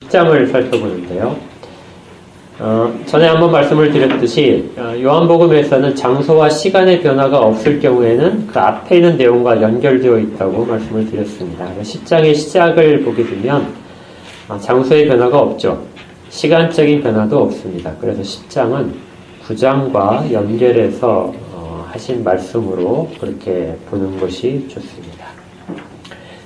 10장을 살펴보는데요. 전에 한번 말씀을 드렸듯이 요한복음에서는 장소와 시간의 변화가 없을 경우에는 그 앞에 있는 내용과 연결되어 있다고 말씀을 드렸습니다. 10장의 시작을 보게 되면 장소의 변화가 없죠. 시간적인 변화도 없습니다. 그래서 10장은 9장과 연결해서 하신 말씀으로 그렇게 보는 것이 좋습니다.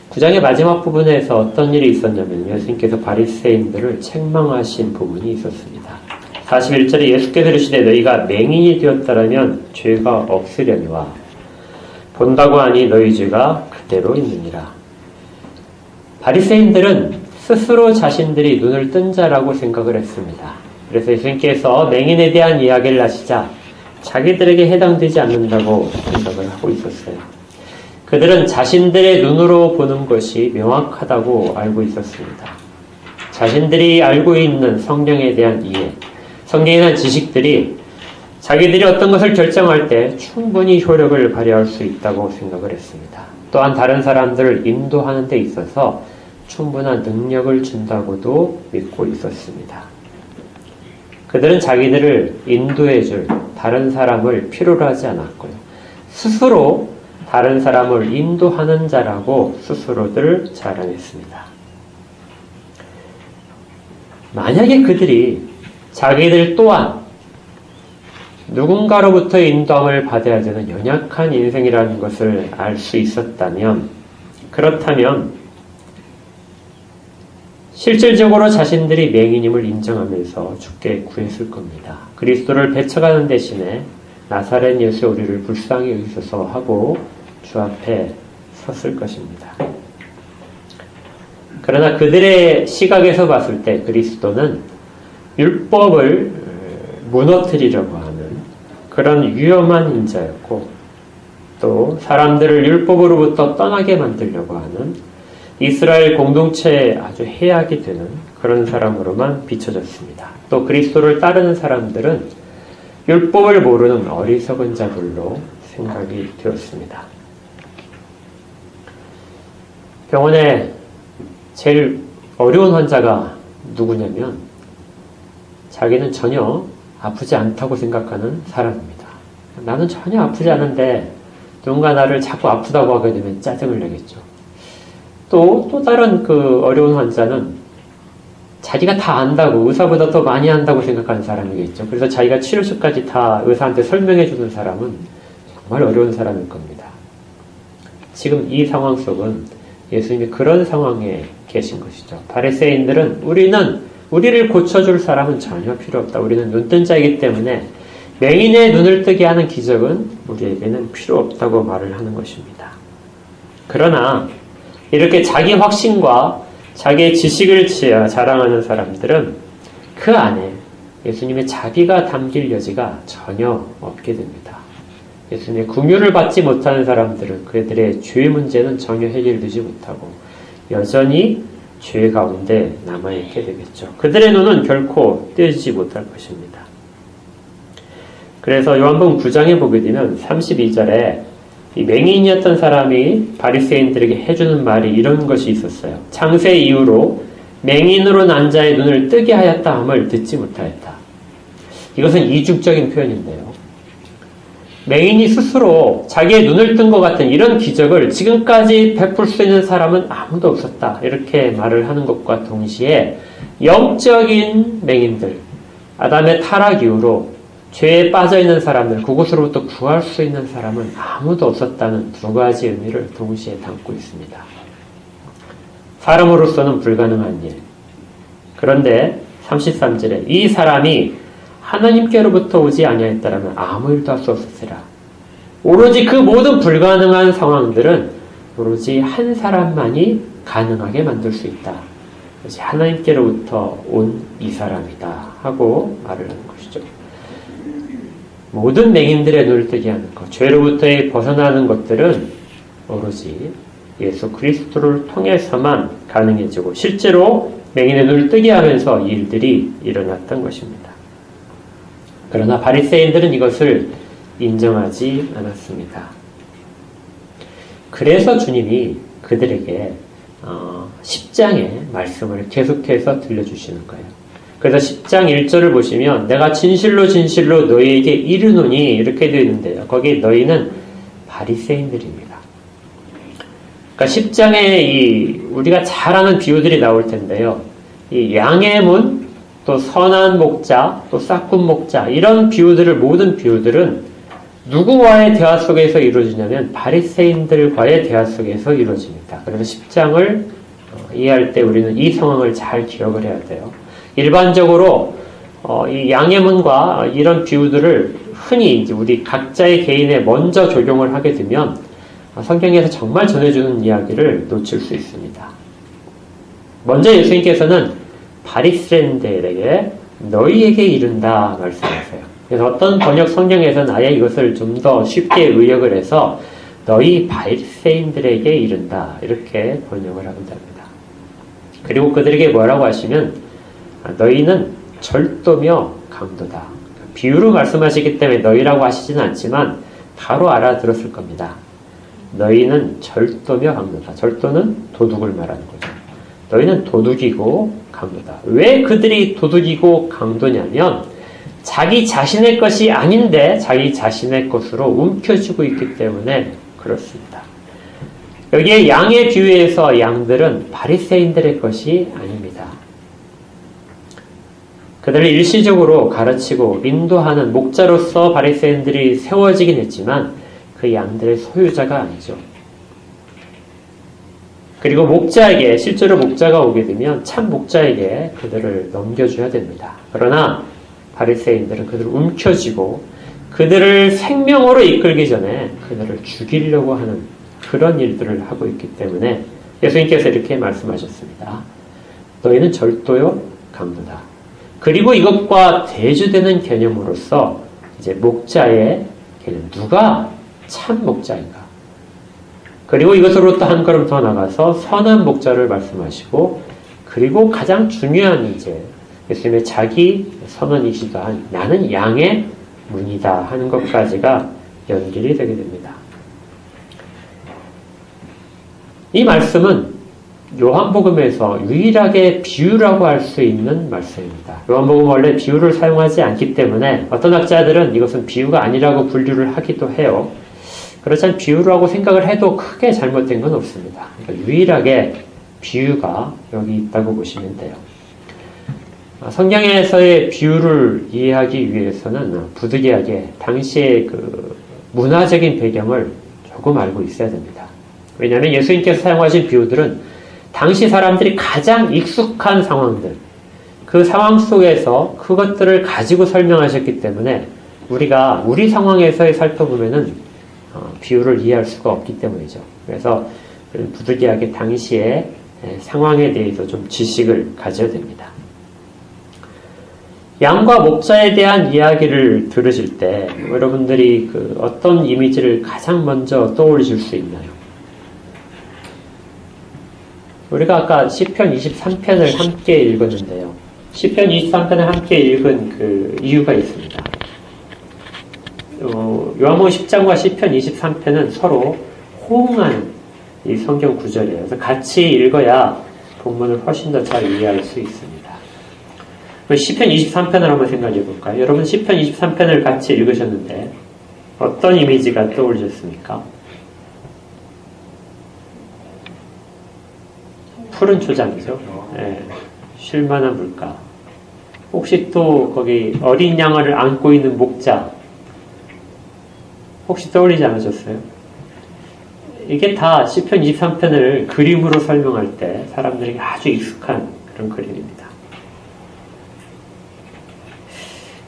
9장의 마지막 부분에서 어떤 일이 있었냐면 예수님께서 바리새인들을 책망하신 부분이 있었습니다. 41절에 예수께서 이르시되 너희가 맹인이 되었다라면 죄가 없으려니와 본다고 하니 너희 죄가 그대로 있느니라. 바리새인들은 스스로 자신들이 눈을 뜬 자라고 생각을 했습니다. 그래서 예수님께서 맹인에 대한 이야기를 하시자 자기들에게 해당되지 않는다고 생각을 하고 있었어요. 그들은 자신들의 눈으로 보는 것이 명확하다고 알고 있었습니다. 자신들이 알고 있는 성경에 대한 이해, 성경에 대한 지식들이 자기들이 어떤 것을 결정할 때 충분히 효력을 발휘할 수 있다고 생각을 했습니다. 또한 다른 사람들을 인도하는 데 있어서 충분한 능력을 준다고도 믿고 있었습니다. 그들은 자기들을 인도해줄 다른 사람을 필요로 하지 않았고요. 스스로 다른 사람을 인도하는 자라고 스스로들 자랑했습니다. 만약에 그들이 자기들 또한 누군가로부터 인도함을 받아야 되는 연약한 인생이라는 것을 알 수 있었다면, 그렇다면 실질적으로 자신들이 맹인임을 인정하면서 주께 구했을 겁니다. 그리스도를 배척하는 대신에 나사렛 예수 우리를 불쌍히 여기소서 하고 주 앞에 섰을 것입니다. 그러나 그들의 시각에서 봤을 때 그리스도는 율법을 무너뜨리려고 하는 그런 위험한 인자였고, 또 사람들을 율법으로부터 떠나게 만들려고 하는 이스라엘 공동체에 아주 해악이 되는 그런 사람으로만 비춰졌습니다. 또 그리스도를 따르는 사람들은 율법을 모르는 어리석은 자들로 생각이 되었습니다. 병원에 제일 어려운 환자가 누구냐면 자기는 전혀 아프지 않다고 생각하는 사람입니다. 나는 전혀 아프지 않은데 누군가 나를 자꾸 아프다고 하게 되면 짜증을 내겠죠. 또 다른 그 어려운 환자는 자기가 다 안다고, 의사보다 더 많이 안다고 생각하는 사람이겠죠. 그래서 자기가 치료수까지 다 의사한테 설명해 주는 사람은 정말 어려운 사람일 겁니다. 지금 이 상황 속은 예수님이 그런 상황에 계신 것이죠. 바리새인들은 우리를 고쳐줄 사람은 전혀 필요 없다. 우리는 눈뜬 자이기 때문에 맹인의 눈을 뜨게 하는 기적은 우리에게는 필요 없다고 말을 하는 것입니다. 그러나 이렇게 자기 확신과 자기의 지식을 자랑하는 사람들은 그 안에 예수님의 자비가 담길 여지가 전혀 없게 됩니다. 예수님의 긍휼을 받지 못하는 사람들은 그들의 죄 문제는 전혀 해결되지 못하고 여전히 죄 가운데 남아있게 되겠죠. 그들의 눈은 결코 뜨지 못할 것입니다. 그래서 요한복음 9장에 보게 되면 32절에 이 맹인이었던 사람이 바리새인들에게 해주는 말이 이런 것이 있었어요. 창세 이후로 맹인으로 난 자의 눈을 뜨게 하였다 함을 듣지 못하였다. 이것은 이중적인 표현인데요. 맹인이 스스로 자기의 눈을 뜬 것 같은 이런 기적을 지금까지 베풀 수 있는 사람은 아무도 없었다. 이렇게 말을 하는 것과 동시에 영적인 맹인들, 아담의 타락 이후로 죄에 빠져있는 사람들, 그곳으로부터 구할 수 있는 사람은 아무도 없었다는 두 가지 의미를 동시에 담고 있습니다. 사람으로서는 불가능한 일. 그런데 33절에 이 사람이 하나님께로부터 오지 아니하였다라면 아무 일도 할 수 없으리라. 오로지 그 모든 불가능한 상황들은 오로지 한 사람만이 가능하게 만들 수 있다. 오로지 하나님께로부터 온 이 사람이다 하고 말을 하는 것이죠. 모든 맹인들의 눈을 뜨게 하는 것, 죄로부터 벗어나는 것들은 오로지 예수 그리스도를 통해서만 가능해지고 실제로 맹인의 눈을 뜨게 하면서 이 일들이 일어났던 것입니다. 그러나 바리새인들은 이것을 인정하지 않았습니다. 그래서 주님이 그들에게 10장의 말씀을 계속해서 들려주시는 거예요. 그래서 10장 1절을 보시면 내가 진실로 진실로 너희에게 이르노니 이렇게 되어 있는데요. 거기 너희는 바리새인들입니다. 그러니까 10장에 우리가 잘 아는 비유들이 나올 텐데요. 이 양의 문, 또 선한 목자, 또 싹군 목자 이런 모든 비유들은 누구와의 대화 속에서 이루어지냐면 바리새인들과의 대화 속에서 이루어집니다. 그래서 10장을 이해할 때 우리는 이 상황을 잘 기억을 해야 돼요. 일반적으로 이 양의 문과 이런 비유들을 흔히 이제 우리 각자의 개인에 먼저 적용을 하게 되면 성경에서 정말 전해주는 이야기를 놓칠 수 있습니다. 먼저 예수님께서는 바리새인들에게 너희에게 이른다 말씀하세요. 그래서 어떤 번역 성경에서는 아예 이것을 좀 더 쉽게 의역을 해서 너희 바리새인들에게 이른다 이렇게 번역을 한답니다. 그리고 그들에게 뭐라고 하시면 너희는 절도며 강도다. 비유로 말씀하시기 때문에 너희라고 하시지는 않지만 바로 알아들었을 겁니다. 너희는 절도며 강도다. 절도는 도둑을 말하는 거죠. 너희는 도둑이고 강도다. 왜 그들이 도둑이고 강도냐면 자기 자신의 것이 아닌데 자기 자신의 것으로 움켜쥐고 있기 때문에 그렇습니다. 여기에 양의 비유에서 양들은 바리새인들의 것이 아닙니다. 그들을 일시적으로 가르치고 인도하는 목자로서 바리새인들이 세워지긴 했지만 그 양들의 소유자가 아니죠. 그리고 목자에게 실제로 목자가 오게 되면 참 목자에게 그들을 넘겨줘야 됩니다. 그러나 바리새인들은 그들을 움켜쥐고 그들을 생명으로 이끌기 전에 그들을 죽이려고 하는 그런 일들을 하고 있기 때문에 예수님께서 이렇게 말씀하셨습니다. 너희는 절도요 강도다. 그리고 이것과 대주되는 개념으로서 이제 목자의 개념, 누가 참 목자인가? 그리고 이것으로 또 한 걸음 더 나가서 선한 목자를 말씀하시고, 그리고 가장 중요한 이제 예수님의 자기 선언이시다 한 나는 양의 문이다 하는 것까지가 연결이 되게 됩니다. 이 말씀은 요한복음에서 유일하게 비유라고 할 수 있는 말씀입니다. 요한복음은 원래 비유를 사용하지 않기 때문에 어떤 학자들은 이것은 비유가 아니라고 분류를 하기도 해요. 그렇지만 비유라고 생각을 해도 크게 잘못된 건 없습니다. 그러니까 유일하게 비유가 여기 있다고 보시면 돼요. 성경에서의 비유를 이해하기 위해서는 부득이하게 당시의 그 문화적인 배경을 조금 알고 있어야 됩니다. 왜냐하면 예수님께서 사용하신 비유들은 당시 사람들이 가장 익숙한 상황들, 그 상황 속에서 그것들을 가지고 설명하셨기 때문에 우리가 우리 상황에서 살펴보면은 비유를 이해할 수가 없기 때문이죠. 그래서 부득이하게 당시의 상황에 대해서 좀 지식을 가져야 됩니다. 양과 목자에 대한 이야기를 들으실 때 여러분들이 그 어떤 이미지를 가장 먼저 떠올리실 수 있나요? 우리가 아까 시편 23편을 함께 읽었는데요. 시편 23편을 함께 읽은 그 이유가 있습니다. 요한복음 10장과 시편 23편은 서로 호응하는 이 성경 구절이에요. 그래서 같이 읽어야 본문을 훨씬 더 잘 이해할 수 있습니다. 시편 23편을 한번 생각해 볼까요? 여러분 시편 23편을 같이 읽으셨는데 어떤 이미지가 떠오르셨습니까? 푸른 초장이죠. 네. 쉴만한 물가. 혹시 또 거기 어린 양을 안고 있는 목자 혹시 떠올리지 않으셨어요? 이게 다 시편 23편을 그림으로 설명할 때 사람들에게 아주 익숙한 그런 그림입니다.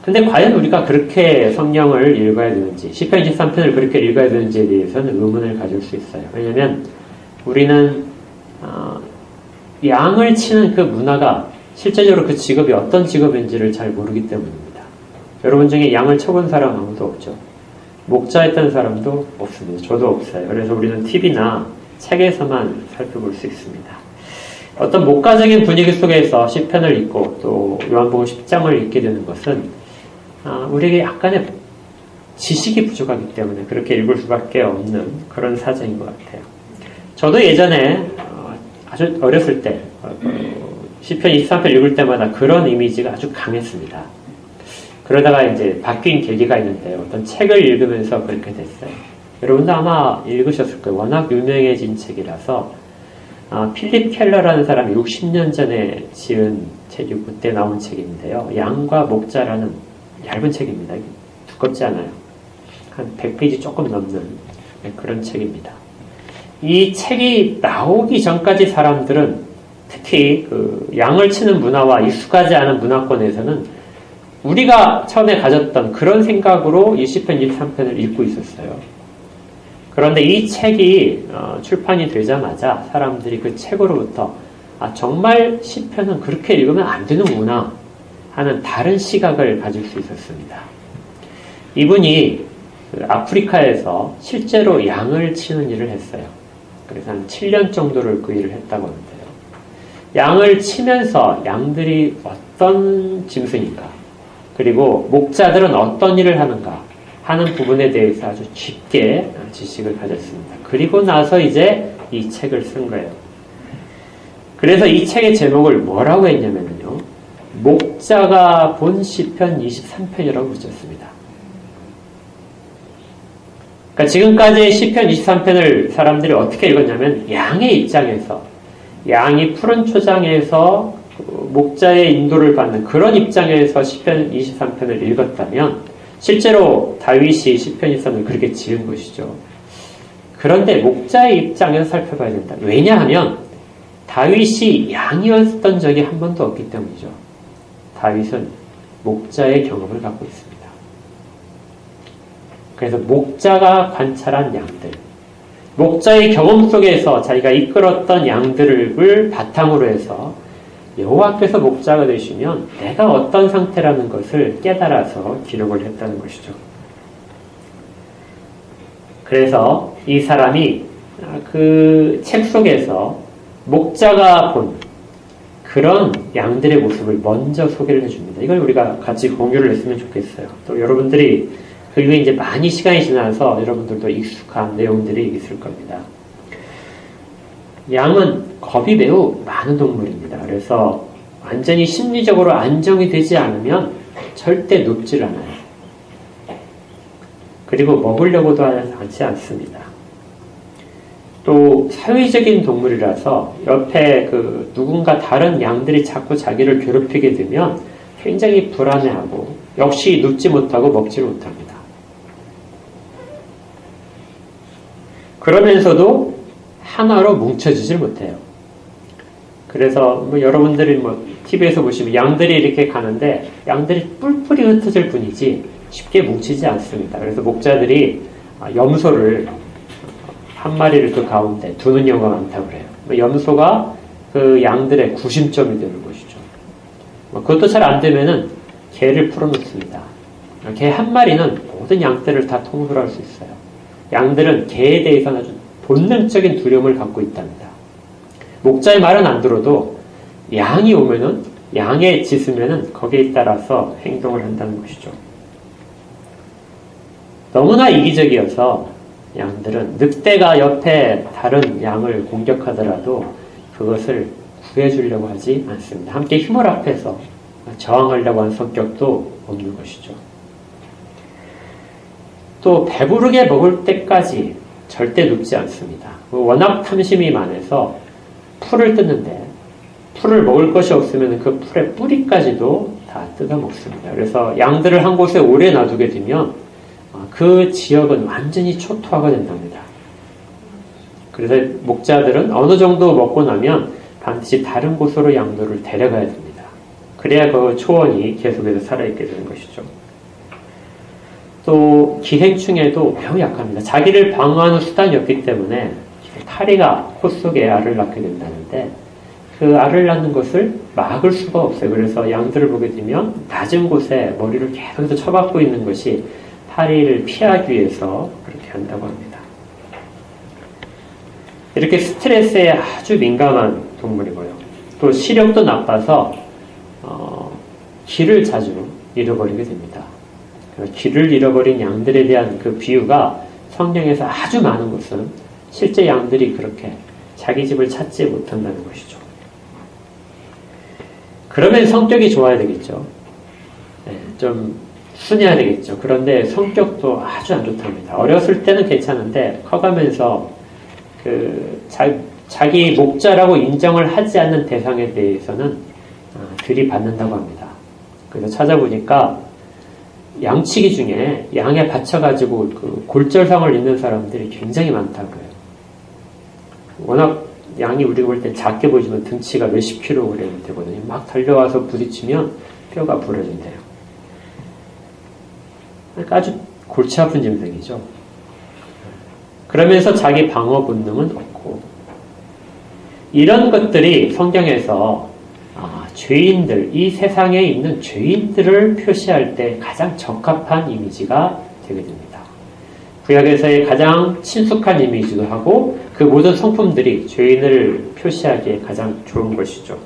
근데 과연 우리가 그렇게 성경을 읽어야 되는지, 시편 23편을 그렇게 읽어야 되는지에 대해서는 의문을 가질 수 있어요. 왜냐하면 우리는 양을 치는 그 문화가 실제적으로 그 직업이 어떤 직업인지를 잘 모르기 때문입니다. 여러분 중에 양을 쳐본 사람 아무도 없죠. 목자했던 사람도 없습니다. 저도 없어요. 그래서 우리는 TV나 책에서만 살펴볼 수 있습니다. 어떤 목가적인 분위기 속에서 시편을 읽고 또 요한복음 10장을 읽게 되는 것은 우리에게 약간의 지식이 부족하기 때문에 그렇게 읽을 수밖에 없는 그런 사정인 것 같아요. 저도 예전에 아주 어렸을 때 시편 23편 읽을 때마다 그런 이미지가 아주 강했습니다. 그러다가 이제 바뀐 계기가 있는데 어떤 책을 읽으면서 그렇게 됐어요. 여러분도 아마 읽으셨을 거예요. 워낙 유명해진 책이라서 필립 켈러라는 사람이 60년 전에 지은 책이 그때 나온 책인데요. 양과 목자라는 얇은 책입니다. 두껍지 않아요. 한 100페이지 조금 넘는 그런 책입니다. 이 책이 나오기 전까지 사람들은 특히 그 양을 치는 문화와 익숙하지 않은 문화권에서는 우리가 처음에 가졌던 그런 생각으로 이 시편 23편을 읽고 있었어요. 그런데 이 책이 출판이 되자마자 사람들이 그 책으로부터 정말 시편은 그렇게 읽으면 안 되는구나 하는 다른 시각을 가질 수 있었습니다. 이분이 아프리카에서 실제로 양을 치는 일을 했어요. 그래서 한 7년 정도를 그 일을 했다고 하는데요. 양을 치면서 양들이 어떤 짐승인가, 그리고 목자들은 어떤 일을 하는가 하는 부분에 대해서 아주 깊게 지식을 가졌습니다. 그리고 나서 이제 이 책을 쓴 거예요. 그래서 이 책의 제목을 뭐라고 했냐면요. 목자가 본 시편 23편이라고 붙였습니다. 그러니까 지금까지 시편 23편을 사람들이 어떻게 읽었냐면 양의 입장에서, 양이 푸른 초장에서 목자의 인도를 받는 그런 입장에서 시편 23편을 읽었다면 실제로 다윗이 시편 23편을 그렇게 지은 것이죠. 그런데 목자의 입장에서 살펴봐야 된다. 왜냐하면 다윗이 양이었던 적이 한 번도 없기 때문이죠. 다윗은 목자의 경험을 갖고 있습니다. 그래서 목자가 관찰한 양들, 목자의 경험 속에서 자기가 이끌었던 양들을 바탕으로 해서 여호와께서 목자가 되시면 내가 어떤 상태라는 것을 깨달아서 기록을 했다는 것이죠. 그래서 이 사람이 그 책 속에서 목자가 본 그런 양들의 모습을 먼저 소개를 해줍니다. 이걸 우리가 같이 공유를 했으면 좋겠어요. 또 여러분들이 그 이후에 이제 많이 시간이 지나서 여러분들도 익숙한 내용들이 있을 겁니다. 양은 겁이 매우 많은 동물입니다. 그래서 완전히 심리적으로 안정이 되지 않으면 절대 눕질 않아요. 그리고 먹으려고도 하지 않습니다. 또 사회적인 동물이라서 옆에 그 누군가 다른 양들이 자꾸 자기를 괴롭히게 되면 굉장히 불안해하고 역시 눕지 못하고 먹지 못합니다. 그러면서도 하나로 뭉쳐지질 못해요. 그래서 여러분들이 TV에서 보시면 양들이 이렇게 가는데 양들이 뿔뿔이 흩어질 뿐이지 쉽게 뭉치지 않습니다. 그래서 목자들이 염소를 한 마리를 그 가운데 두는 경우가 많다고 그래요. 염소가 그 양들의 구심점이 되는 것이죠. 그것도 잘 안 되면은 개를 풀어놓습니다. 개 한 마리는 모든 양떼를 다 통솔할 수 있어요. 양들은 개에 대해서는 아주 본능적인 두려움을 갖고 있답니다. 목자의 말은 안 들어도 양이 오면은, 양에 짖으면은 거기에 따라서 행동을 한다는 것이죠. 너무나 이기적이어서 양들은 늑대가 옆에 다른 양을 공격하더라도 그것을 구해주려고 하지 않습니다. 함께 힘을 합해서 저항하려고 하는 성격도 없는 것이죠. 또 배부르게 먹을 때까지 절대 눕지 않습니다. 워낙 탐심이 많아서 풀을 뜯는데 풀을 먹을 것이 없으면 그 풀의 뿌리까지도 다 뜯어 먹습니다. 그래서 양들을 한 곳에 오래 놔두게 되면 그 지역은 완전히 초토화가 된답니다. 그래서 목자들은 어느 정도 먹고 나면 반드시 다른 곳으로 양들을 데려가야 됩니다. 그래야 그 초원이 계속해서 살아있게 되는 것이죠. 또 기생충에도 매우 약합니다. 자기를 방어하는 수단이 없기 때문에 파리가 코 속에 알을 낳게 된다는데 그 알을 낳는 것을 막을 수가 없어요. 그래서 양들을 보게 되면 낮은 곳에 머리를 계속해서 쳐박고 있는 것이 파리를 피하기 위해서 그렇게 한다고 합니다. 이렇게 스트레스에 아주 민감한 동물이고요. 또 시력도 나빠서 길을 자주 잃어버리게 됩니다. 길을 잃어버린 양들에 대한 그 비유가 성경에서 아주 많은 것은 실제 양들이 그렇게 자기 집을 찾지 못한다는 것이죠. 그러면 성격이 좋아야 되겠죠. 좀 순해야 되겠죠. 그런데 성격도 아주 안 좋답니다. 어렸을 때는 괜찮은데 커가면서 자기 목자라고 인정을 하지 않는 대상에 대해서는 들이받는다고 합니다. 그래서 찾아보니까 양치기 중에 양에 받쳐가지고 그 골절상을 입는 사람들이 굉장히 많다고요. 워낙 양이 우리가 볼 때 작게 보이지만 등치가 몇십 킬로그램이 되거든요. 막 달려와서 부딪히면 뼈가 부러진대요. 그러니까 아주 골치 아픈 증상이죠. 그러면서 자기 방어 본능은 없고, 이런 것들이 성경에서 죄인들, 이 세상에 있는 죄인들을 표시할 때 가장 적합한 이미지가 되게 됩니다. 구약에서의 가장 친숙한 이미지도 하고 그 모든 성품들이 죄인을 표시하기에 가장 좋은 것이죠.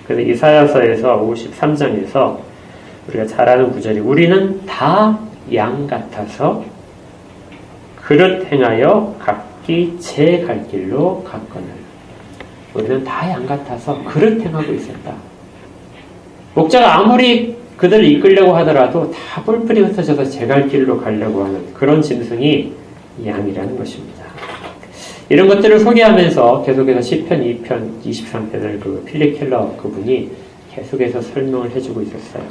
그래서 이사야서에서 53장에서 우리가 잘 아는 구절이 우리는 다 양 같아서 그릇 행하여 각기 제 갈 길로 갔거늘. 우리는 다 양 같아서 그릇 행하고 있었다. 목자가 아무리 그들을 이끌려고 하더라도 다 뿔뿔이 흩어져서 제 갈 길로 가려고 하는 그런 짐승이 양이라는 것입니다. 이런 것들을 소개하면서 계속해서 시편 2편, 23편을 그 필립 켈러 그분이 계속해서 설명을 해주고 있었어요.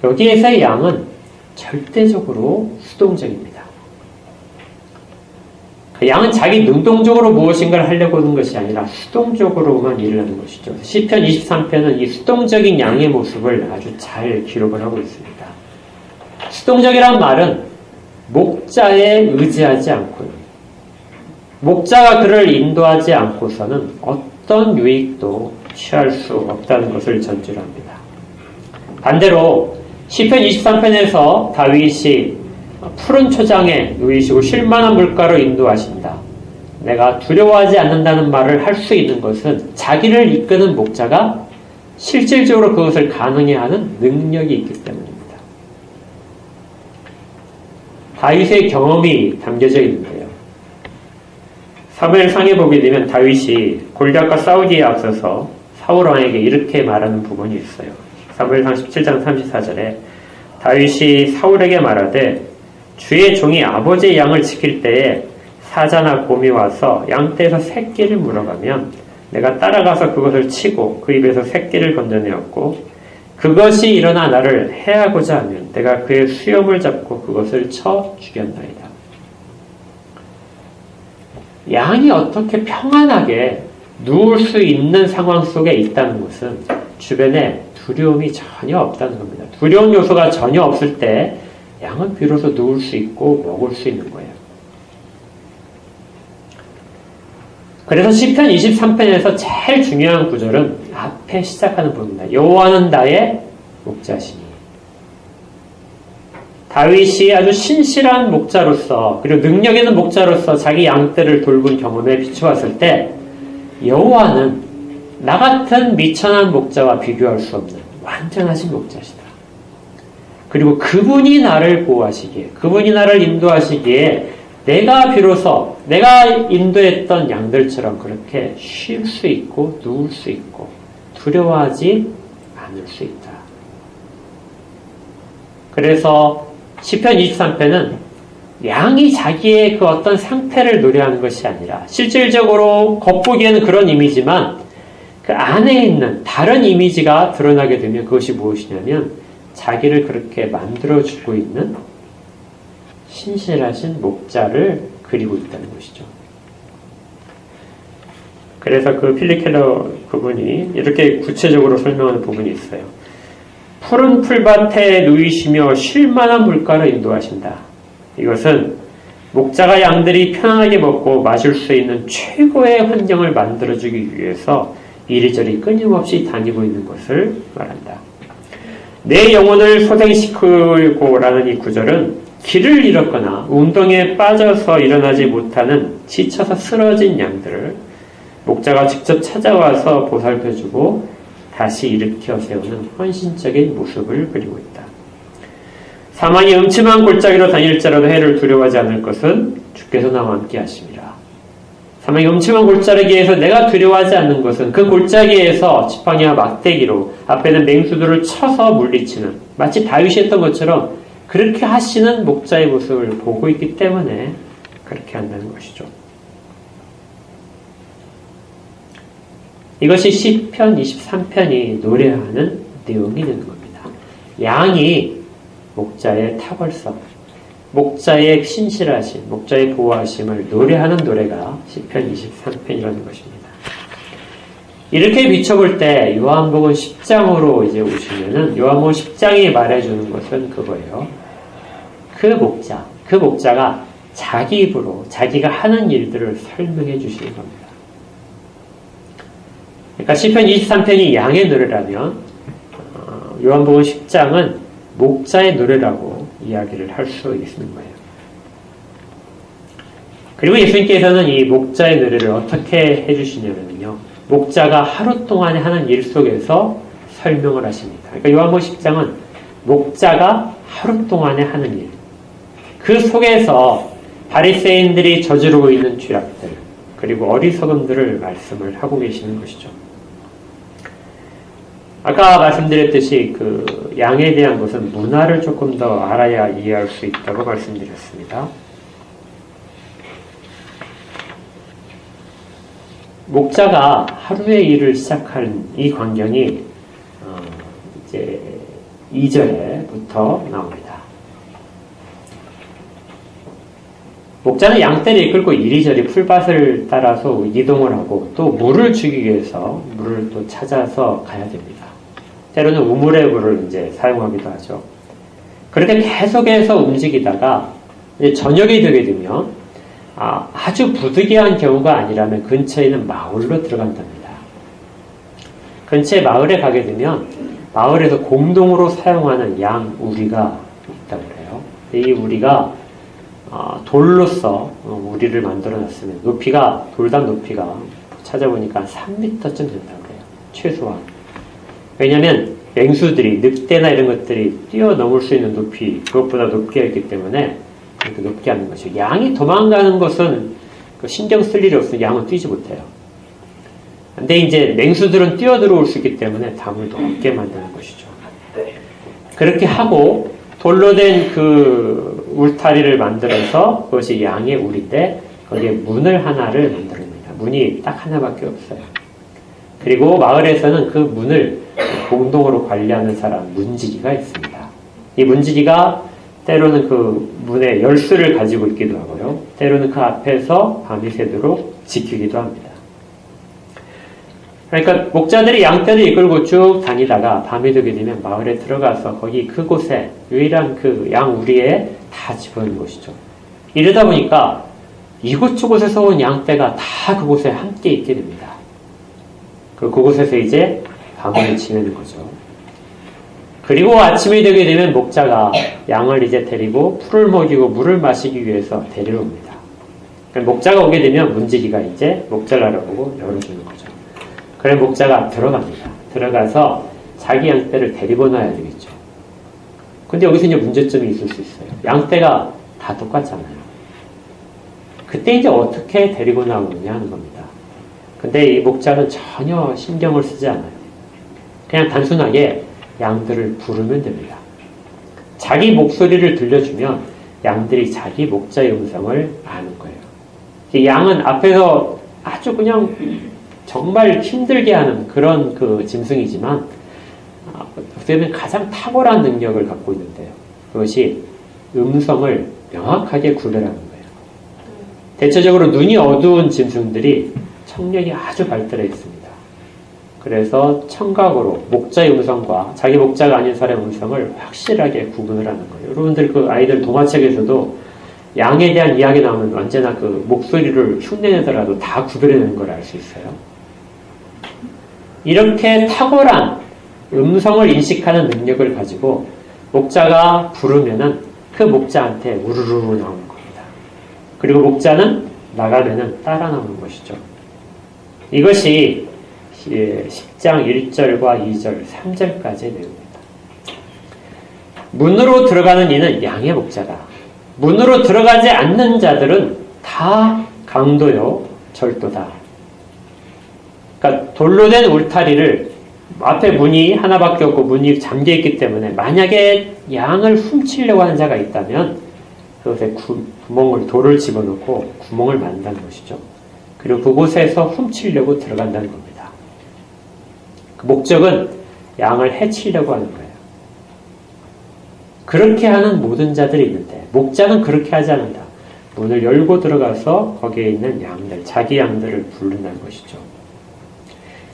여기에서의 양은 절대적으로 수동적입니다. 양은 자기 능동적으로 무엇인가를 하려고 하는 것이 아니라 수동적으로만 일을 하는 것이죠. 시편 23편은 이 수동적인 양의 모습을 아주 잘 기록을 하고 있습니다. 수동적이란 말은 목자에 의지하지 않고요. 목자가 그를 인도하지 않고서는 어떤 유익도 취할 수 없다는 것을 전제로 합니다. 반대로 시편 23편에서 다윗이 푸른 초장에 누이시고 쉴만한 물가로 인도하신다. 내가 두려워하지 않는다는 말을 할 수 있는 것은 자기를 이끄는 목자가 실질적으로 그것을 가능해 하는 능력이 있기 때문입니다. 다윗의 경험이 담겨져 있는데요. 사무엘상에 보게 되면 다윗이 골리앗과 싸우기에 앞서서 사울 왕에게 이렇게 말하는 부분이 있어요. 사무엘상 17장 34절에 다윗이 사울에게 말하되 주의 종이 아버지의 양을 지킬 때에 사자나 곰이 와서 양떼에서 새끼를 물어가면 내가 따라가서 그것을 치고 그 입에서 새끼를 건져내었고 그것이 일어나 나를 해하고자 하면 내가 그의 수염을 잡고 그것을 쳐 죽였나이다. 양이 어떻게 평안하게 누울 수 있는 상황 속에 있다는 것은 주변에 두려움이 전혀 없다는 겁니다. 두려운 요소가 전혀 없을 때 양은 비로소 누울 수 있고 먹을 수 있는 거예요. 그래서 시편 23편에서 제일 중요한 구절은 앞에 시작하는 부분입니다. 여호와는 나의 목자시니. 다윗이 아주 신실한 목자로서 그리고 능력 있는 목자로서 자기 양떼를 돌본 경험에 비추었을 때 여호와는 나 같은 미천한 목자와 비교할 수 없는 완전하신 목자시다. 그리고 그분이 나를 보호하시기에, 그분이 나를 인도하시기에 내가 비로소 내가 인도했던 양들처럼 그렇게 쉴 수 있고 누울 수 있고 두려워하지 않을 수 있다. 그래서 시편 23편은 양이 자기의 그 어떤 상태를 노래하는 것이 아니라 실질적으로 겉보기에는 그런 이미지만 그 안에 있는 다른 이미지가 드러나게 되면 그것이 무엇이냐면 자기를 그렇게 만들어주고 있는 신실하신 목자를 그리고 있다는 것이죠. 그래서 그 필립 켈러 그분이 이렇게 구체적으로 설명하는 부분이 있어요. 푸른 풀밭에 누이시며 쉴만한 물가로 인도하신다. 이것은 목자가 양들이 편안하게 먹고 마실 수 있는 최고의 환경을 만들어주기 위해서 이리저리 끊임없이 다니고 있는 것을 말한다. 내 영혼을 소생시키고라는 이 구절은 길을 잃었거나 운동에 빠져서 일어나지 못하는 지쳐서 쓰러진 양들을 목자가 직접 찾아와서 보살펴주고 다시 일으켜 세우는 헌신적인 모습을 그리고 있다. 사망이 음침한 골짜기로 다닐지라도 해를 두려워하지 않을 것은 주께서 나와 함께 하심이라. 사망이 음침한 골짜기에서 내가 두려워하지 않는 것은 그 골짜기에서 지팡이와 막대기로 앞에는 맹수들을 쳐서 물리치는, 마치 다윗이 했던 것처럼 그렇게 하시는 목자의 모습을 보고 있기 때문에 그렇게 한다는 것이죠. 이것이 시편 23편이 노래하는 내용이 되는 겁니다. 양이 목자의 탁월성, 목자의 신실하심, 목자의 보호하심을 노래하는 노래가 시편 23편이라는 것입니다. 이렇게 비춰볼 때 요한복음 10장으로 이제 오시면은 요한복음 10장이 말해주는 것은 그거예요. 그 목자가 자기 입으로 자기가 하는 일들을 설명해 주시는 겁니다. 그러니까 시편 23편이 양의 노래라면 요한복음 10장은 목자의 노래라고 이야기를 할 수 있는 거예요. 그리고 예수님께서는 이 목자의 노래를 어떻게 해주시냐면요. 목자가 하루 동안에 하는 일 속에서 설명을 하십니다. 그러니까 요한복음 10장은 목자가 하루 동안에 하는 일, 그 속에서 바리새인들이 저지르고 있는 죄악들, 그리고 어리석음들을 말씀을 하고 계시는 것이죠. 아까 말씀드렸듯이 그 양에 대한 것은 문화를 조금 더 알아야 이해할 수 있다고 말씀드렸습니다. 목자가 하루의 일을 시작하는 이 광경이 이제 2절에부터 나옵니다. 목자는 양떼를 이끌고 이리저리 풀밭을 따라서 이동을 하고 또 물을 주기 위해서 물을 또 찾아서 가야 됩니다. 때로는 우물의 물을 이제 사용하기도 하죠. 그렇게 계속해서 움직이다가 이제 저녁이 되게 되면 아주 부득이한 경우가 아니라면 근처에 있는 마을로 들어간답니다. 근처에 마을에 가게 되면 마을에서 공동으로 사용하는 양 우리가 있다고 그래요. 이 우리가 돌로서 우리를 만들어 놨으면 돌담 높이가 찾아보니까 3m쯤 된다고 그래요. 최소한. 왜냐하면 맹수들이 늑대나 이런 것들이 뛰어넘을 수 있는 높이, 그것보다 높게 있기 때문에 그렇게 높게 하는 것이죠. 양이 도망가는 것은 신경 쓸 일이 없으면 양은 뛰지 못해요. 근데 이제 맹수들은 뛰어들어올 수 있기 때문에 담을 높게 만드는 것이죠. 그렇게 하고 돌로 된 그 울타리를 만들어서 그것이 양의 우리인데 거기에 문을 하나를 만들어냅니다. 문이 딱 하나밖에 없어요. 그리고 마을에서는 그 문을 공동으로 관리하는 사람, 문지기가 있습니다. 이 문지기가 때로는 그 문의 열쇠를 가지고 있기도 하고요. 때로는 그 앞에서 밤이 새도록 지키기도 합니다. 그러니까 목자들이 양떼를 이끌고 쭉 다니다가 밤이 되게 되면 마을에 들어가서 거기 그곳에 유일한 그 양 우리에 다 집어넣는 것이죠. 이러다 보니까 이곳저곳에서 온 양떼가 다 그곳에 함께 있게 됩니다. 그곳에서 이제 밤을 지내는 거죠. 그리고 아침이 되게 되면 목자가 양을 이제 데리고 풀을 먹이고 물을 마시기 위해서 데려옵니다. 목자가 오게 되면 문지기가 이제 목자를 알아보고 열어주는 거죠. 그래 목자가 들어갑니다. 들어가서 자기 양떼를 데리고 나야 되겠죠. 근데 여기서 이제 문제점이 있을 수 있어요. 양떼가 다 똑같잖아요. 그때 이제 어떻게 데리고 나오느냐 하는 겁니다. 근데 이 목자는 전혀 신경을 쓰지 않아요. 그냥 단순하게 양들을 부르면 됩니다. 자기 목소리를 들려주면 양들이 자기 목자의 음성을 아는 거예요. 양은 앞에서 아주 그냥 정말 힘들게 하는 그런 그 짐승이지만 어떻게 보면 가장 탁월한 능력을 갖고 있는데요. 그것이 음성을 명확하게 구별하는 거예요. 대체적으로 눈이 어두운 짐승들이 청력이 아주 발달해 있습니다. 그래서 청각으로 목자의 음성과 자기 목자가 아닌 사람의 음성을 확실하게 구분을 하는 거예요. 여러분들 그 아이들 동화책에서도 양에 대한 이야기 나오면 언제나 그 목소리를 흉내내더라도 다 구별해내는 걸 알 수 있어요. 이렇게 탁월한 음성을 인식하는 능력을 가지고 목자가 부르면은 그 목자한테 우르르 나오는 겁니다. 그리고 목자는 나가면은 따라 나오는 것이죠. 이것이 10장 1절과 2절, 3절까지의 내용입니다. 문으로 들어가는 이는 양의 목자다. 문으로 들어가지 않는 자들은 다 강도요 절도다. 그러니까 돌로 된 울타리를 앞에 문이 하나밖에 없고 문이 잠겨있기 때문에 만약에 양을 훔치려고 하는 자가 있다면 그것에 구멍을 돌을 집어넣고 구멍을 만든다는 것이죠. 그리고 그곳에서 훔치려고 들어간다는 겁니다. 그 목적은 양을 해치려고 하는 거예요. 그렇게 하는 모든 자들이 있는데 목자는 그렇게 하지 않는다. 문을 열고 들어가서 거기에 있는 양들, 자기 양들을 부른다는 것이죠.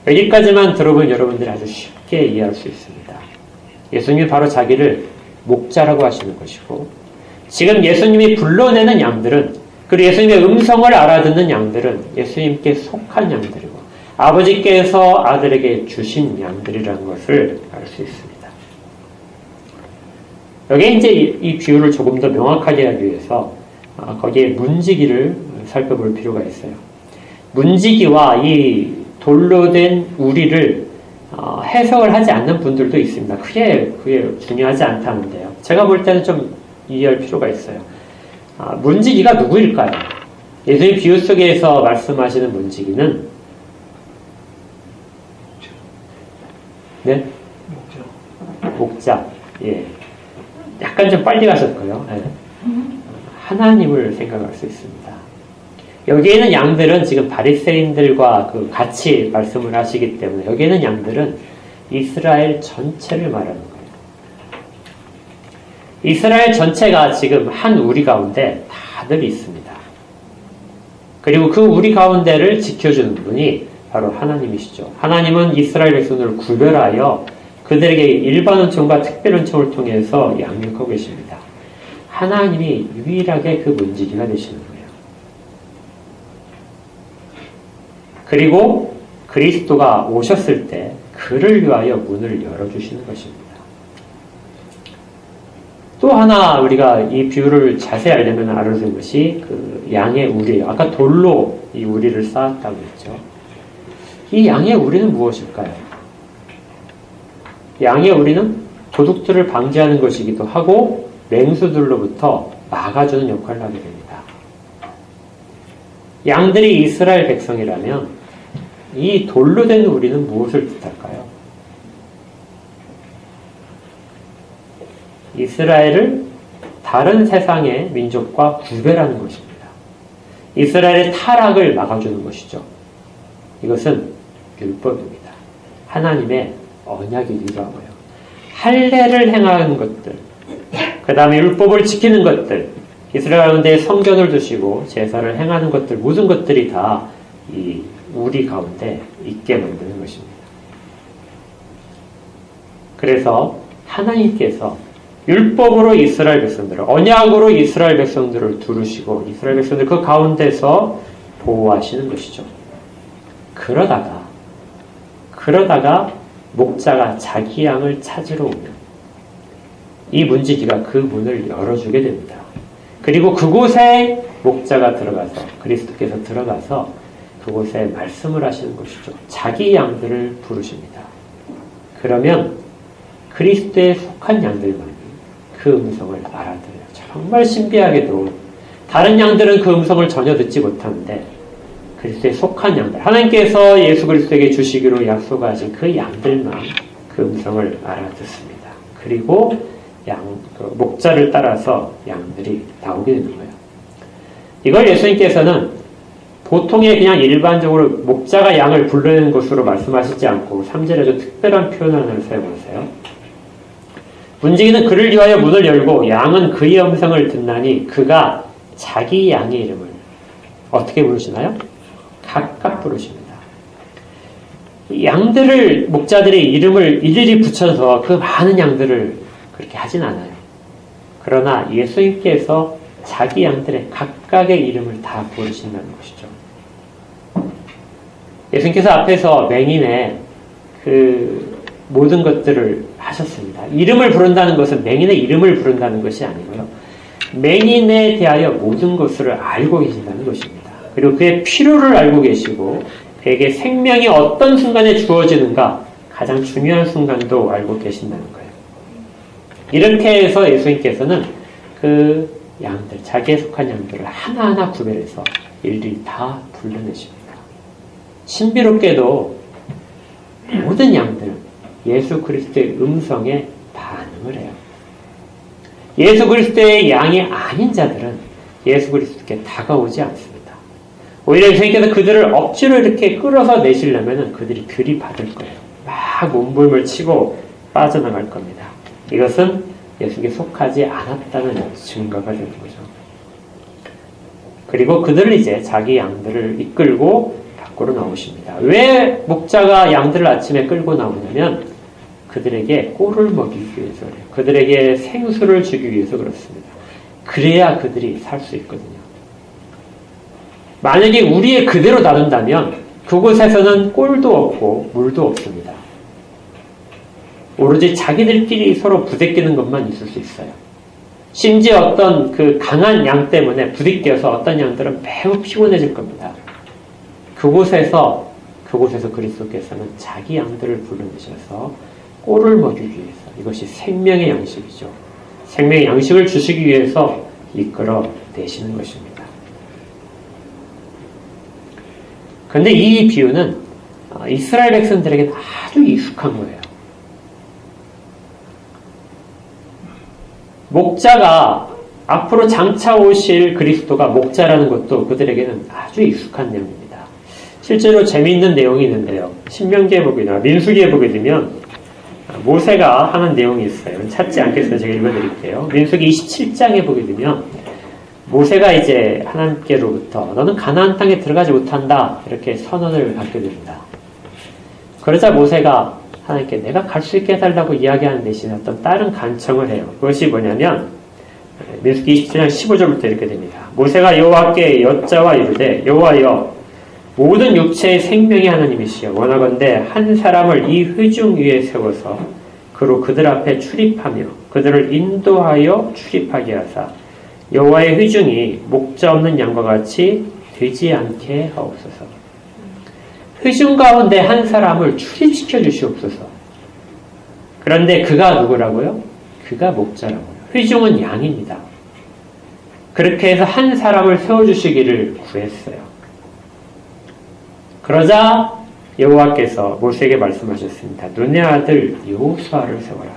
여기까지만 들어보면 여러분들이 아주 쉽게 이해할 수 있습니다. 예수님이 바로 자기를 목자라고 하시는 것이고 지금 예수님이 불러내는 양들은 그리고 예수님의 음성을 알아듣는 양들은 예수님께 속한 양들이고 아버지께서 아들에게 주신 양들이라는 것을 알 수 있습니다. 여기에 이제 이 비유를 조금 더 명확하게 하기 위해서 거기에 문지기를 살펴볼 필요가 있어요. 문지기와 이 돌로 된 우리를 해석을 하지 않는 분들도 있습니다. 그게 중요하지 않다는데요. 제가 볼 때는 좀 이해할 필요가 있어요. 문지기가 누구일까요? 예수님 비유 속에서 말씀하시는 문지기는 네? 목자. 예. 약간 좀 빨리 가셨고요. 예. 하나님을 생각할 수 있습니다. 여기에는 양들은 지금 바리새인들과 같이 말씀을 하시기 때문에 여기에는 양들은 이스라엘 전체를 말하는 거예요. 이스라엘 전체가 지금 한 우리 가운데 다들 있습니다. 그리고 그 우리 가운데를 지켜주는 분이 바로 하나님이시죠. 하나님은 이스라엘 백성들을 구별하여 그들에게 일반 은총과 특별 은총을 통해서 양육하고 계십니다. 하나님이 유일하게 그 문지기가 되시는 거예요. 그리고 그리스도가 오셨을 때 그를 위하여 문을 열어주시는 것입니다. 또 하나 우리가 이 비유를 자세히 알려면 알아야 되는 것이 그 양의 우리예요. 아까 돌로 이 우리를 쌓았다고 했죠. 이 양의 우리는 무엇일까요? 양의 우리는 도둑들을 방지하는 것이기도 하고 맹수들로부터 막아주는 역할을 하게 됩니다. 양들이 이스라엘 백성이라면 이 돌로 된 우리는 무엇을 뜻할까요? 이스라엘을 다른 세상의 민족과 구별하는 것입니다. 이스라엘의 타락을 막아주는 것이죠. 이것은 율법입니다. 하나님의 언약이기도 하고요. 할례를 행하는 것들, 그 다음에 율법을 지키는 것들, 이스라엘 가운데 성전을 두시고 제사를 행하는 것들, 모든 것들이 다 이 우리 가운데 있게 만드는 것입니다. 그래서 하나님께서 율법으로 이스라엘 백성들을, 언약으로 이스라엘 백성들을 두르시고 이스라엘 백성들 그 가운데서 보호하시는 것이죠. 그러다가 목자가 자기 양을 찾으러 오면 이 문지기가 그 문을 열어주게 됩니다. 그리고 그곳에 목자가 들어가서 그리스도께서 들어가서 그곳에 말씀을 하시는 것이죠. 자기 양들을 부르십니다. 그러면 그리스도에 속한 양들만이 그 음성을 알아들어요. 정말 신비하게도 다른 양들은 그 음성을 전혀 듣지 못하는데 그리스도에 속한 양들, 하나님께서 예수 그리스도에게 주시기로 약속하신 그 양들만 그 음성을 알아듣습니다. 그리고 목자를 따라서 양들이 나오게 되는 거예요. 이걸 예수님께서는 보통의 그냥 일반적으로 목자가 양을 부르는 것으로 말씀하시지 않고 3절에 아주 특별한 표현을 하나 사용하세요. 문지기는 그를 위하여 문을 열고 양은 그의 음성을 듣나니 그가 자기 양의 이름을 어떻게 부르시나요? 각각 부르십니다. 양들을 목자들의 이름을 일일이 붙여서 그 많은 양들을 그렇게 하진 않아요. 그러나 예수님께서 자기 양들의 각각의 이름을 다 부르신다는 것이죠. 예수님께서 앞에서 맹인의 그 모든 것들을 하셨습니다. 이름을 부른다는 것은 맹인의 이름을 부른다는 것이 아니고요. 맹인에 대하여 모든 것을 알고 계신다는 것입니다. 그리고 그의 필요를 알고 계시고 그에게 생명이 어떤 순간에 주어지는가 가장 중요한 순간도 알고 계신다는 거예요. 이렇게 해서 예수님께서는 그 양들, 자기에 속한 양들을 하나하나 구별해서 일일이 다 불러내십니다. 신비롭게도 모든 양들은 예수 그리스도의 음성에 반응을 해요. 예수 그리스도의 양이 아닌 자들은 예수 그리스도께 다가오지 않습니다. 오히려 예수님께서 그들을 억지로 이렇게 끌어서 내시려면 그들이 들이받을 거예요. 막 몸부림을 치고 빠져나갈 겁니다. 이것은 예수께 속하지 않았다는 증거가 되는 거죠. 그리고 그들을 이제 자기 양들을 이끌고 밖으로 나오십니다. 왜 목자가 양들을 아침에 끌고 나오냐면 그들에게 꼴을 먹이기 위해서 그래요. 그들에게 생수를 주기 위해서 그렇습니다. 그래야 그들이 살 수 있거든요. 만약에 우리의 그대로 나눈다면 그곳에서는 꼴도 없고 물도 없습니다. 오로지 자기들끼리 서로 부대끼는 것만 있을 수 있어요. 심지어 어떤 그 강한 양 때문에 부딪혀서 어떤 양들은 매우 피곤해질 겁니다. 그곳에서 그리스도께서는 자기 양들을 불러내셔서 꼴을 먹이기 위해서, 이것이 생명의 양식이죠. 생명의 양식을 주시기 위해서 이끌어 내시는 것입니다. 그런데 이 비유는 이스라엘 백성들에게 아주 익숙한 거예요. 목자가 앞으로 장차 오실 그리스도가 목자라는 것도 그들에게는 아주 익숙한 내용입니다. 실제로 재미있는 내용이 있는데요. 신명기에 보게 되면, 민수기에 보게 되면 모세가 하는 내용이 있어요. 찾지 않겠어요. 제가 읽어드릴게요. 민수기 27장에 보게 되면 모세가 이제 하나님께로부터 너는 가나안 땅에 들어가지 못한다 이렇게 선언을 받게 됩니다. 그러자 모세가 하나님께 내가 갈 수 있게 해달라고 이야기하는 대신에 어떤 다른 간청을 해요. 그것이 뭐냐면 민수기 27장 15절부터 이렇게 됩니다. 모세가 여호와께 여짜와 이르되 여호와여 모든 육체의 생명의 하나님이시여 원하건대 한 사람을 이 회중 위에 세워서 그로 그들 앞에 출입하며 그들을 인도하여 출입하게 하사 여호와의 회중이 목자 없는 양과 같이 되지 않게 하옵소서. 회중 가운데 한 사람을 출입시켜 주시옵소서. 그런데 그가 누구라고요? 그가 목자라고요. 회중은 양입니다. 그렇게 해서 한 사람을 세워주시기를 구했어요. 그러자 여호와께서 모세에게 말씀하셨습니다. 눈의 아들 여호수아를 세워라.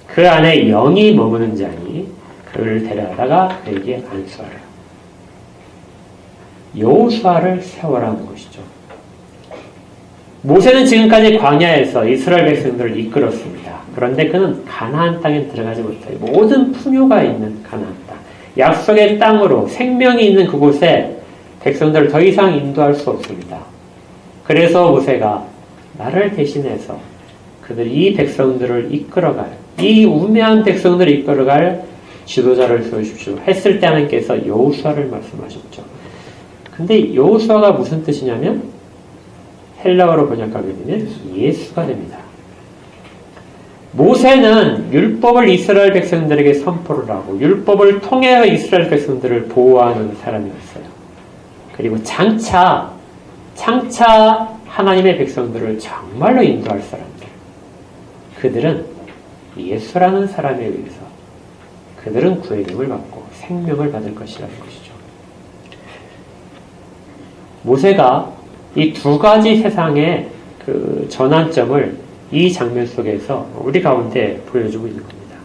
그 안에 영이 머무는 자니 그를 데려다가 그에게 안수하라. 여호수아를 세워라는 것이죠. 모세는 지금까지 광야에서 이스라엘 백성들을 이끌었습니다. 그런데 그는 가나안 땅에 들어가지 못해요. 모든 풍요가 있는 가나안 땅, 약속의 땅으로 생명이 있는 그곳에 백성들을 더 이상 인도할 수 없습니다. 그래서 모세가 나를 대신해서 이 백성들을 이끌어갈, 이 우매한 백성들을 이끌어갈 지도자를 세우십시오 했을 때 하나님께서 여호수아를 말씀하셨죠. 근데 여호수아가 무슨 뜻이냐면 헬라어로 번역하게 되면 예수가 됩니다. 모세는 율법을 이스라엘 백성들에게 선포를 하고 율법을 통해서 이스라엘 백성들을 보호하는 사람이었어요. 그리고 장차 하나님의 백성들을 정말로 인도할 사람들, 그들은 예수라는 사람에 의해서 그들은 구원을 받고 생명을 받을 것이라는 것이죠. 모세가 이 두 가지 세상의 그 전환점을 이 장면 속에서 우리 가운데 보여주고 있는 겁니다.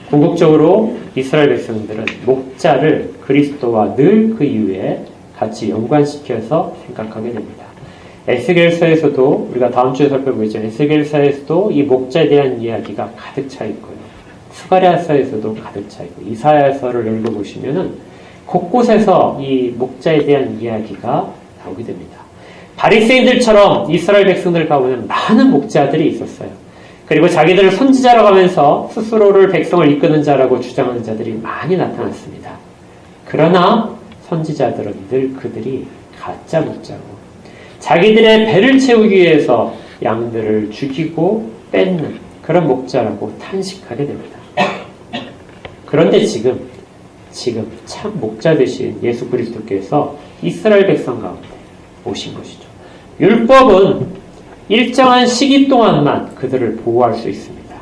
궁극적으로 이스라엘 백성들은 목자를 그리스도와 늘 그 이후에 같이 연관시켜서 생각하게 됩니다. 에스겔서에서도 우리가 다음 주에 살펴보겠지만 에스겔서에서도 이 목자에 대한 이야기가 가득 차 있고요. 스가랴서에서도 가득 차 있고 이사야서를 읽어보시면은 곳곳에서 이 목자에 대한 이야기가 나오게 됩니다. 바리새인들처럼 이스라엘 백성들 가운데 많은 목자들이 있었어요. 그리고 자기들을 선지자라고 하면서 스스로를 백성을 이끄는 자라고 주장하는 자들이 많이 나타났습니다. 그러나 선지자들은 늘 그들이 가짜 목자고 자기들의 배를 채우기 위해서 양들을 죽이고 뺏는 그런 목자라고 탄식하게 됩니다. 그런데 지금 참 목자 되신 예수 그리스도께서 이스라엘 백성 가운데 오신 것이죠. 율법은 일정한 시기 동안만 그들을 보호할 수 있습니다.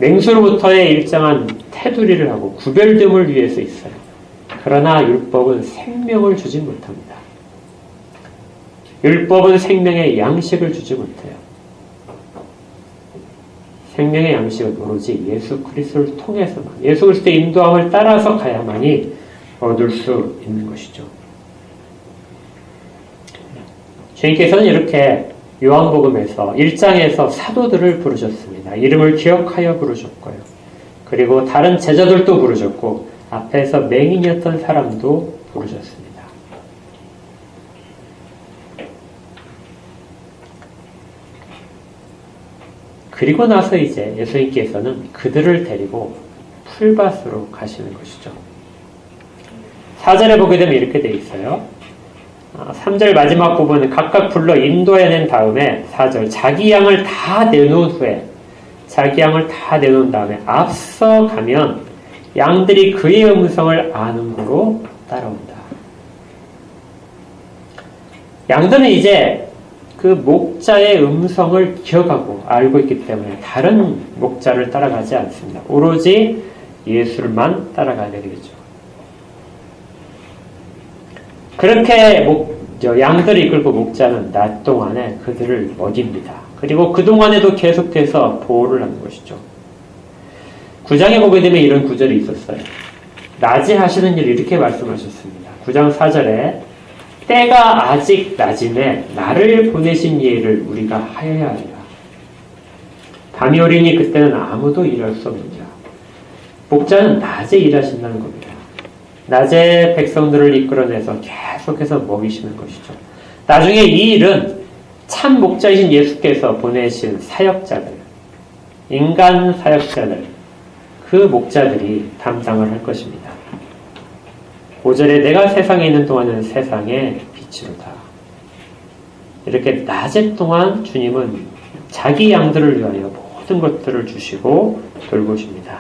맹수로부터의 일정한 테두리를 하고 구별됨을 위해서 있어요. 그러나 율법은 생명을 주지 못합니다. 율법은 생명의 양식을 주지 못해요. 생명의 양식은 오로지 예수 그리스도를 통해서만, 예수 그리스도의 인도함을 따라서 가야만이 얻을 수 있는 것이죠. 주님께서는 이렇게 요한복음에서 1장에서 사도들을 부르셨습니다. 이름을 기억하여 부르셨고요. 그리고 다른 제자들도 부르셨고 앞에서 맹인이었던 사람도 부르셨습니다. 그리고 나서 이제 예수님께서는 그들을 데리고 풀밭으로 가시는 것이죠. 4절에 보게 되면 이렇게 되어 있어요. 3절 마지막 부분은 각각 불러 인도해낸 다음에 4절 자기 양을 다 내놓은 후에 자기 양을 다 내놓은 다음에 앞서 가면 양들이 그의 음성을 아는 거로 따라온다. 양들은 이제 그 목자의 음성을 기억하고 알고 있기 때문에 다른 목자를 따라가지 않습니다. 오로지 예수를만 따라가야 되겠죠. 그렇게 양들을 이끌고 목자는 낮 동안에 그들을 먹입니다. 그리고 그동안에도 계속해서 보호를 하는 것이죠. 9장에 보게 되면 이런 구절이 있었어요. 낮에 하시는 일을 이렇게 말씀하셨습니다. 9장 4절에 때가 아직 낮임에 나를 보내신 이를 우리가 하여야 하리라. 밤이 오리니 그때는 아무도 일할 수 없느니라. 목자는 낮에 일하신다는 겁니다. 낮에 백성들을 이끌어내서 계속해서 먹이시는 것이죠. 나중에 이 일은 참 목자이신 예수께서 보내신 사역자들, 인간 사역자들, 그 목자들이 담당을 할 것입니다. 5절에 내가 세상에 있는 동안은 세상의 빛이로다. 이렇게 낮에 동안 주님은 자기 양들을 위하여 모든 것들을 주시고 돌보십니다.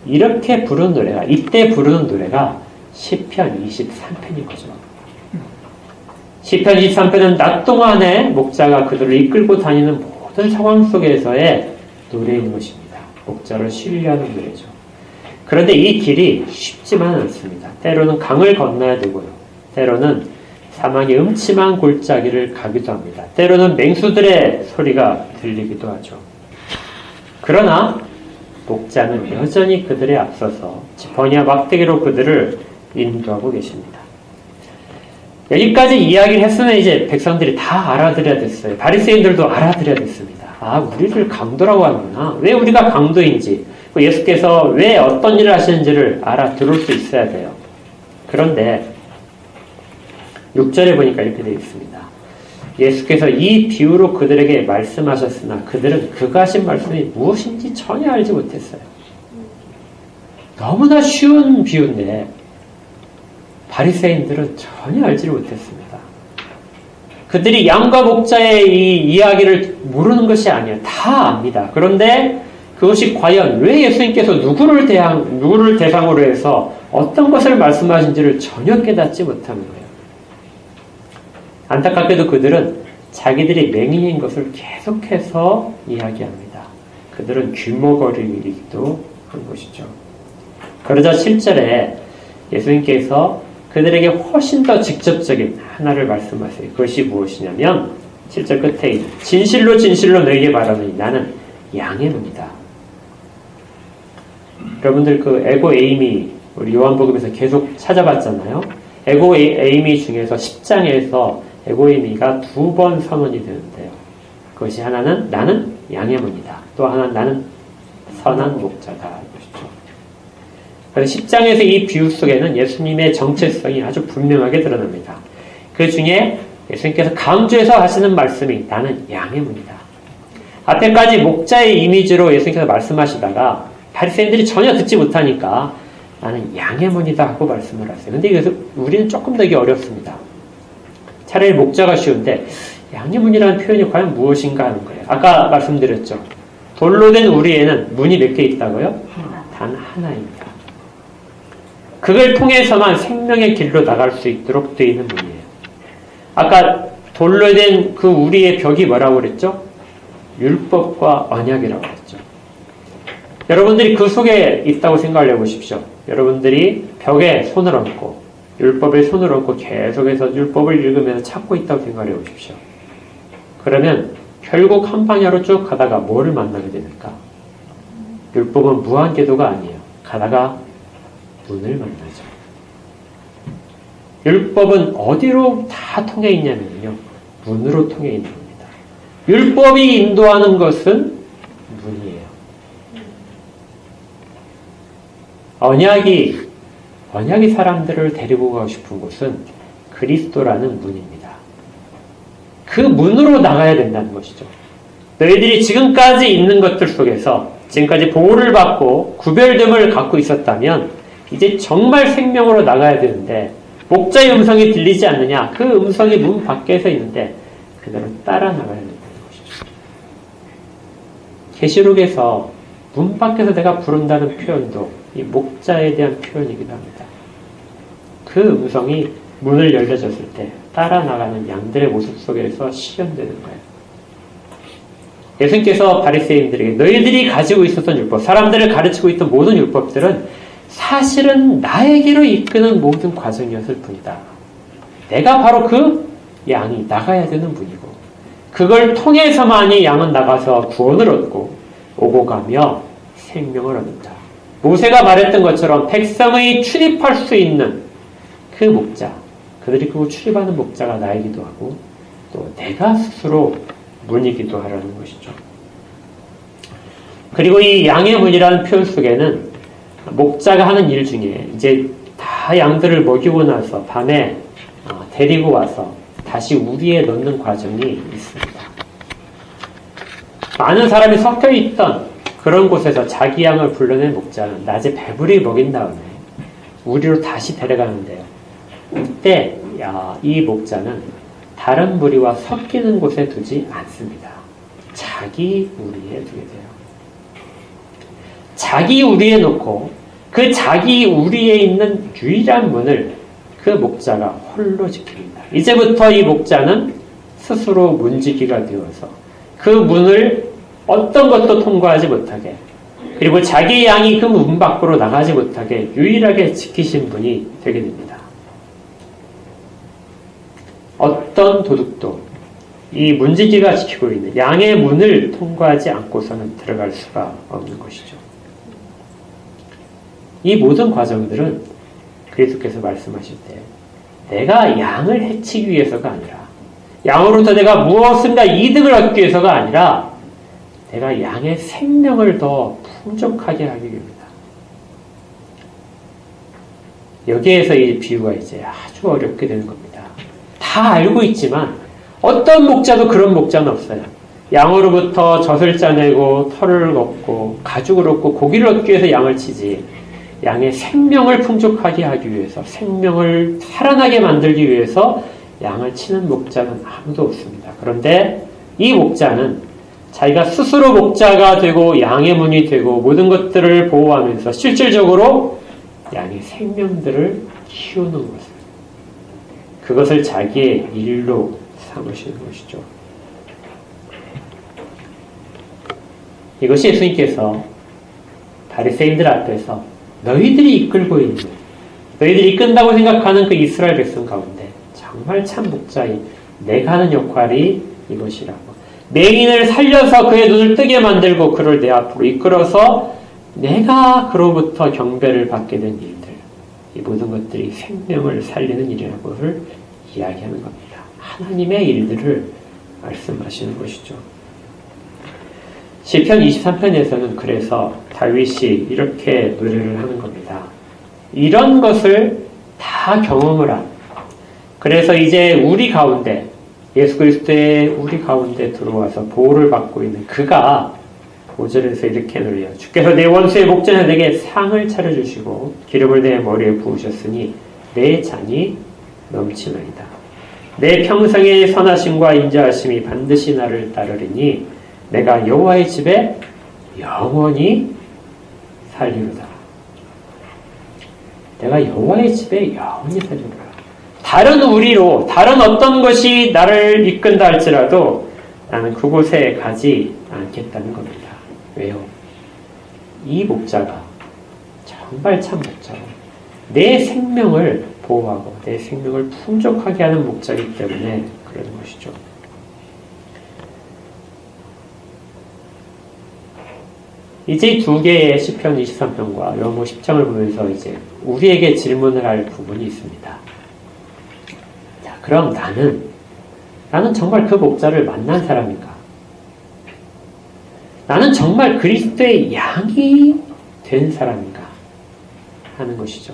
이렇게 부르는 노래가, 이때 부르는 노래가 시편 23편인 거죠. 시편 23편은 낮 동안에 목자가 그들을 이끌고 다니는 모든 상황 속에서의 노래인 것입니다. 목자를 신뢰하는 노래죠. 그런데 이 길이 쉽지만 않습니다. 때로는 강을 건너야 되고요. 때로는 사망의 음침한 골짜기를 가기도 합니다. 때로는 맹수들의 소리가 들리기도 하죠. 그러나 목자는 여전히 그들에 앞서서 지퍼니와 막대기로 그들을 인도하고 계십니다. 여기까지 이야기를 했으면 이제 백성들이 다 알아들어야 됐어요. 바리새인들도 알아들어야 됐습니다. 아, 우리를 강도라고 하는구나. 왜 우리가 강도인지, 예수께서 왜 어떤 일을 하시는지를 알아들을 수 있어야 돼요. 그런데 6절에 보니까 이렇게 되어 있습니다. 예수께서 이 비유로 그들에게 말씀하셨으나 그들은 그가 하신 말씀이 무엇인지 전혀 알지 못했어요. 너무나 쉬운 비유인데 바리새인들은 전혀 알지 못했습니다. 그들이 양과 목자의 이 이야기를 모르는 것이 아니에요. 다 압니다. 그런데 그것이 과연 왜 예수님께서 누구를 대상으로 해서 어떤 것을 말씀하신지를 전혀 깨닫지 못하는 거예요. 안타깝게도 그들은 자기들이 맹인인 것을 계속해서 이야기합니다. 그들은 귀머거리기도 한 것이죠. 그러자 7절에 예수님께서 그들에게 훨씬 더 직접적인 하나를 말씀하세요. 그것이 무엇이냐면 7절 끝에 진실로 진실로 너에게 말하노니 나는 양의 문이다. 여러분들 그 에고 에이미 우리 요한복음에서 계속 찾아봤잖아요. 에고 에이미 중에서 10장에서 에고 에이미가 2번 선언이 되는데요. 그것이 하나는 나는 양의 문이다. 또 하나는 나는 선한 목자다. 이것이죠. 그래서 10장에서 이 비유 속에는 예수님의 정체성이 아주 분명하게 드러납니다. 그 중에 예수님께서 강조해서 하시는 말씀이 나는 양의 문이다. 앞에까지 목자의 이미지로 예수님께서 말씀하시다가 바리새인들이 전혀 듣지 못하니까 나는 양의 문이다 하고 말씀을 하세요. 근데 이것서 우리는 조금 더 이게 어렵습니다. 차라리 목자가 쉬운데 양의 문이라는 표현이 과연 무엇인가 하는 거예요. 아까 말씀드렸죠. 돌로 된 우리에는 문이 몇 개 있다고요? 단 하나입니다. 그걸 통해서만 생명의 길로 나갈 수 있도록 되어 있는 문이에요. 아까 돌로 된 그 우리의 벽이 뭐라고 그랬죠? 율법과 언약이라고 그랬죠. 여러분들이 그 속에 있다고 생각을 해보십시오. 여러분들이 벽에 손을 얹고 율법에 손을 얹고 계속해서 율법을 읽으면서 찾고 있다고 생각을 해보십시오. 그러면 결국 한 방향으로 쭉 가다가 뭐를 만나게 됩니까? 율법은 무한궤도가 아니에요. 가다가 문을 만나죠. 율법은 어디로 다 통해 있냐면요. 문으로 통해 있는 겁니다. 율법이 인도하는 것은 문이에요. 언약이 사람들을 데리고 가고 싶은 곳은 그리스도라는 문입니다. 그 문으로 나가야 된다는 것이죠. 너희들이 지금까지 있는 것들 속에서 지금까지 보호를 받고 구별됨을 갖고 있었다면 이제 정말 생명으로 나가야 되는데 목자의 음성이 들리지 않느냐? 그 음성이 문 밖에서 있는데 그대로 따라 나가야 된다는 것이죠. 계시록에서 문 밖에서 내가 부른다는 표현도 이 목자에 대한 표현이기도 합니다. 그 음성이 문을 열려줬을 때 따라 나가는 양들의 모습 속에서 실현되는 거예요. 예수님께서 바리새인들에게 너희들이 가지고 있었던 율법, 사람들을 가르치고 있던 모든 율법들은 사실은 나에게로 이끄는 모든 과정이었을 뿐이다. 내가 바로 그 양이 나가야 되는 분이고 그걸 통해서만이 양은 나가서 구원을 얻고 오고 가며 생명을 얻는다. 모세가 말했던 것처럼 백성의 출입할 수 있는 그 목자, 그들이 그 출입하는 목자가 나이기도 하고 또 내가 스스로 문이기도 하라는 것이죠. 그리고 이 양의 문이라는 표현 속에는 목자가 하는 일 중에 이제 다 양들을 먹이고 나서 밤에 데리고 와서 다시 우리에 넣는 과정이 있습니다. 많은 사람이 섞여 있던 그런 곳에서 자기 양을 불러낸 목자는 낮에 배부리 먹인 다음에 우리로 다시 데려가는데요. 그때 이 목자는 다른 무리와 섞이는 곳에 두지 않습니다. 자기 우리에 두게 돼요. 자기 우리에 놓고 그 자기 우리에 있는 유일한 문을 그 목자가 홀로 지킵니다. 이제부터 이 목자는 스스로 문지기가 되어서 그 문을 어떤 것도 통과하지 못하게 그리고 자기 양이 그 문 밖으로 나가지 못하게 유일하게 지키신 분이 되게 됩니다. 어떤 도둑도 이 문지기가 지키고 있는 양의 문을 통과하지 않고서는 들어갈 수가 없는 것이죠. 이 모든 과정들은 그리스도께서 말씀하실 때 내가 양을 해치기 위해서가 아니라 양으로부터 내가 무엇인가 이득을 얻기 위해서가 아니라 내가 양의 생명을 더 풍족하게 하기 위함이다. 여기에서 이 비유가 이제 아주 어렵게 되는 겁니다. 다 알고 있지만 어떤 목자도 그런 목자는 없어요. 양으로부터 젖을 짜내고 털을 걷고 가죽을 얻고 고기를 얻기 위해서 양을 치지 양의 생명을 풍족하게 하기 위해서 생명을 살아나게 만들기 위해서 양을 치는 목자는 아무도 없습니다. 그런데 이 목자는 자기가 스스로 목자가 되고 양의 문이 되고 모든 것들을 보호하면서 실질적으로 양의 생명들을 키우는 것을 그것을 자기의 일로 삼으시는 것이죠. 이것이 예수님께서 바리새인들 앞에서 너희들이 이끌고 있는 너희들이 이끈다고 생각하는 그 이스라엘 백성 가운데 정말 참 목자인 내가 하는 역할이 이것이라고 맹인을 살려서 그의 눈을 뜨게 만들고 그를 내 앞으로 이끌어서 내가 그로부터 경배를 받게 된 일들 이 모든 것들이 생명을 살리는 일이라고를 이야기하는 겁니다. 하나님의 일들을 말씀하시는 것이죠. 시편 23편에서는 그래서 다윗이 이렇게 노래를 하는 겁니다. 이런 것을 다 경험을 한 그래서 이제 우리 가운데 예수 그리스도의 우리 가운데 들어와서 보호를 받고 있는 그가 5절에서 이렇게 노래해요. 주께서 내 원수의 목전에 내게 상을 차려주시고 기름을 내 머리에 부으셨으니 내 잔이 넘치나이다. 내 평생의 선하심과 인자하심이 반드시 나를 따르리니 내가 여호와의 집에 영원히 살리로다. 내가 여호와의 집에 영원히 살리로다. 다른 우리로 다른 어떤 것이 나를 이끈다 할지라도 나는 그곳에 가지 않겠다는 겁니다. 왜요? 이 목자가 정말 참 목자고 내 생명을 보호하고 내 생명을 풍족하게 하는 목자이기 때문에 그러는 것이죠. 이제 두 개의 시편 23편과 요한복음 10장을 보면서 이제 우리에게 질문을 할 부분이 있습니다. 자, 그럼 나는 정말 그 목자를 만난 사람인가? 나는 정말 그리스도의 양이 된 사람인가? 하는 것이죠.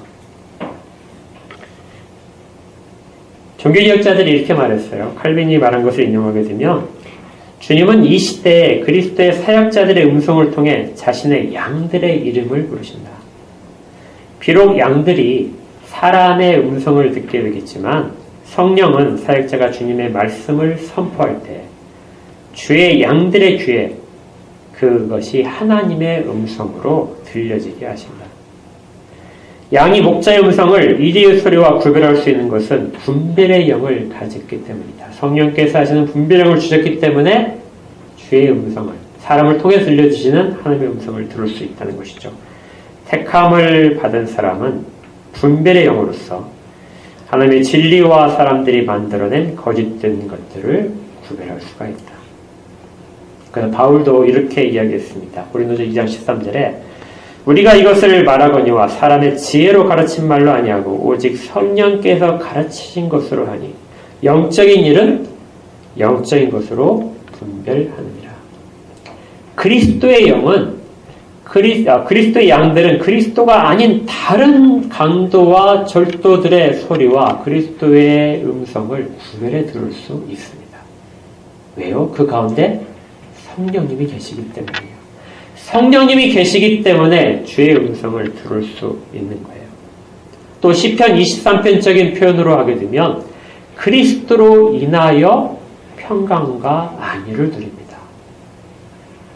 종교개혁자들이 이렇게 말했어요. 칼빈이 말한 것을 인용하게 되면 주님은 이 시대에 그리스도의 사역자들의 음성을 통해 자신의 양들의 이름을 부르신다. 비록 양들이 사람의 음성을 듣게 되겠지만 성령은 사역자가 주님의 말씀을 선포할 때 주의 양들의 귀에 그것이 하나님의 음성으로 들려지게 하신다. 양이 목자의 음성을 이리의 소리와 구별할 수 있는 것은 분별의 영을 가졌기 때문이다. 성령께서 하시는 분별의 영을 주셨기 때문에 주의 음성을 사람을 통해 들려주시는 하나님의 음성을 들을 수 있다는 것이죠. 택함을 받은 사람은 분별의 영으로서 하나님의 진리와 사람들이 만들어낸 거짓된 것들을 구별할 수가 있다. 그래서 바울도 이렇게 이야기했습니다. 고린도서 2장 13절에 우리가 이것을 말하거니와 사람의 지혜로 가르친 말로 아니하고 오직 성령께서 가르치신 것으로 하니 영적인 일은 영적인 것으로 분별하느니라. 그리스도의 영은 그리스도의 양들은 그리스도가 아닌 다른 강도와 절도들의 소리와 그리스도의 음성을 구별해 들을 수 있습니다. 왜요? 그 가운데 성령님이 계시기 때문이에요. 성령님이 계시기 때문에 주의 음성을 들을 수 있는 거예요. 또 시편 23편적인 표현으로 하게 되면 그리스도로 인하여 평강과 안위를 누립니다.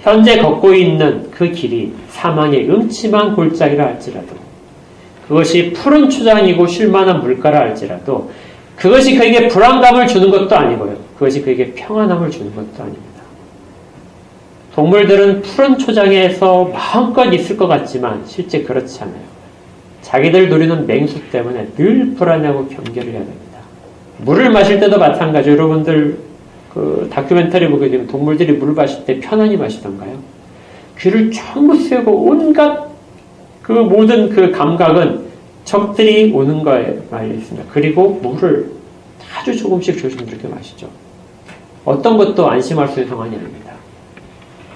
현재 걷고 있는 그 길이 사망의 음침한 골짜기라 할지라도 그것이 푸른 초장이고 쉴만한 물가라 할지라도 그것이 그에게 불안감을 주는 것도 아니고요. 그것이 그에게 평안함을 주는 것도 아닙니다. 동물들은 푸른 초장에서 마음껏 있을 것 같지만 실제 그렇지 않아요. 자기들 누리는 맹수 때문에 늘 불안하고 경계를 해야 됩니다. 물을 마실 때도 마찬가지. 여러분들 그 다큐멘터리 보게 되면 동물들이 물을 마실 때 편안히 마시던가요? 귀를 전부 세우고 온갖 그 모든 그 감각은 적들이 오는 거에 말려 있습니다. 그리고 물을 아주 조금씩 조심스럽게 마시죠. 어떤 것도 안심할 수 있는 상황이 아닙니다.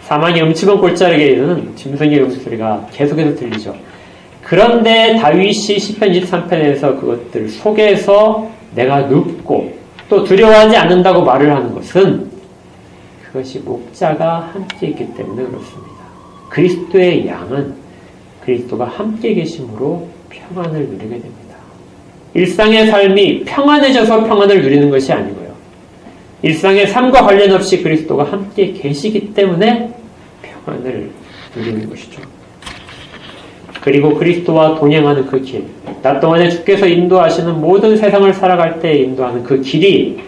사망의 음침한 골짜기에는 짐승의 음소리가 계속해서 들리죠. 그런데 다윗이 시편 23편에서 그것들 속에서 내가 눕고 또 두려워하지 않는다고 말을 하는 것은 그것이 목자가 함께 있기 때문에 그렇습니다. 그리스도의 양은 그리스도가 함께 계심으로 평안을 누리게 됩니다. 일상의 삶이 평안해져서 평안을 누리는 것이 아니고요. 일상의 삶과 관련 없이 그리스도가 함께 계시기 때문에 평안을 누리는 것이죠. 그리고 그리스도와 동행하는 그 길, 낮 동안에 주께서 인도하시는 모든 세상을 살아갈 때 인도하는 그 길이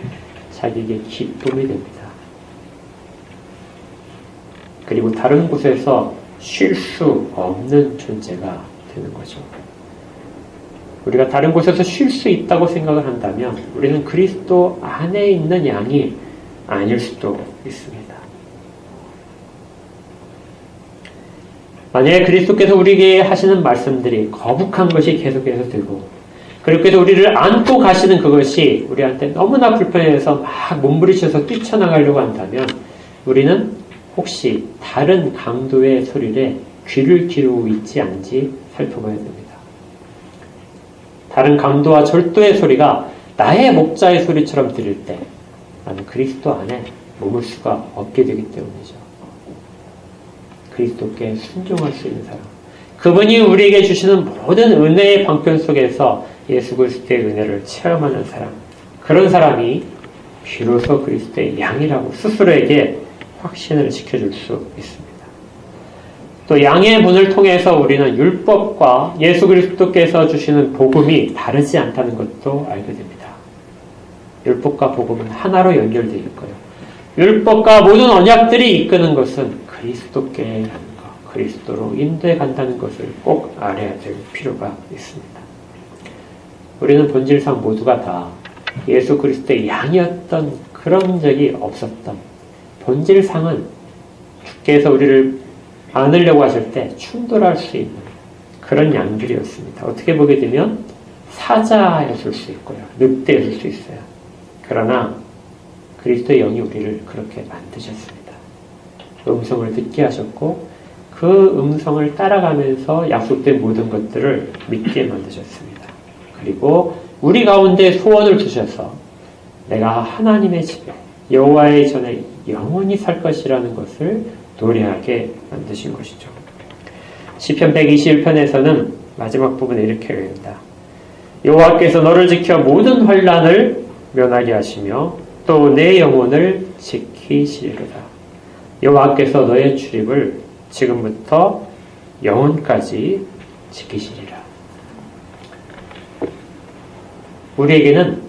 자기에게 기쁨이 됩니다. 그리고 다른 곳에서 쉴 수 없는 존재가 되는 거죠. 우리가 다른 곳에서 쉴 수 있다고 생각을 한다면 우리는 그리스도 안에 있는 양이 아닐 수도 있습니다. 만약에 그리스도께서 우리에게 하시는 말씀들이 거북한 것이 계속해서 들고 그리고 우리를 안고 가시는 그것이 우리한테 너무나 불편해서 막 몸부리쳐서 뛰쳐나가려고 한다면 우리는 혹시 다른 강도의 소리에 귀를 기울이고 있지 않은지 살펴봐야 됩니다. 다른 강도와 절도의 소리가 나의 목자의 소리처럼 들릴 때 나는 그리스도 안에 머물 수가 없게 되기 때문이죠. 그리스도께 순종할 수 있는 사람. 그분이 우리에게 주시는 모든 은혜의 방편 속에서 예수 그리스도의 은혜를 체험하는 사람. 그런 사람이 비로소 그리스도의 양이라고 스스로에게 확신을 지켜줄 수 있습니다. 또 양의 문을 통해서 우리는 율법과 예수 그리스도께서 주시는 복음이 다르지 않다는 것도 알게 됩니다. 율법과 복음은 하나로 연결되어 있고요. 율법과 모든 언약들이 이끄는 것은 그리스도께 하는 것. 그리스도로 인도해 간다는 것을 꼭 알아야 될 필요가 있습니다. 우리는 본질상 모두가 다 예수 그리스도의 양이었던 그런 적이 없었던, 본질상은 주께서 우리를 안으려고 하실 때 충돌할 수 있는 그런 양들이었습니다. 어떻게 보게 되면 사자였을 수 있고요, 늑대였을 수 있어요. 그러나 그리스도의 영이 우리를 그렇게 만드셨습니다. 음성을 듣게 하셨고 그 음성을 따라가면서 약속된 모든 것들을 믿게 만드셨습니다. 그리고 우리 가운데 소원을 주셔서 내가 하나님의 집에 여호와의 전에 영원히 살 것이라는 것을 노래하게 만드신 것이죠. 시편 121편에서는 마지막 부분에 이렇게 읽습니다. 여호와께서 너를 지켜 모든 환난을 면하게 하시며 또 내 영혼을 지키시리로다. 여호와께서 너의 출입을 지금부터 영원까지 지키시리라. 우리에게는